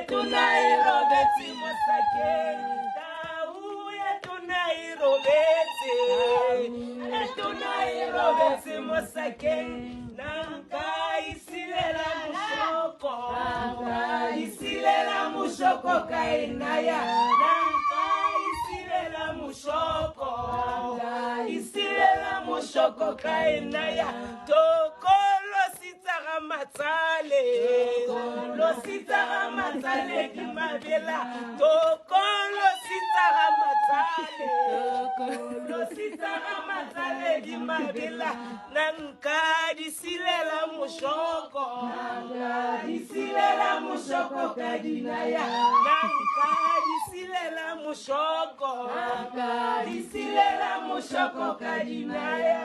tunairobeti mosakeng tau tunairobeti tunairobeti mosakeng nanka isilela mushoko kainaya nanka isilela mushoko kainaya tokolo sitara matsale kimabela tokolo sitara matsale kimabela nanka disilela mushoko kadinaya nanka disilela mushoko kadinaya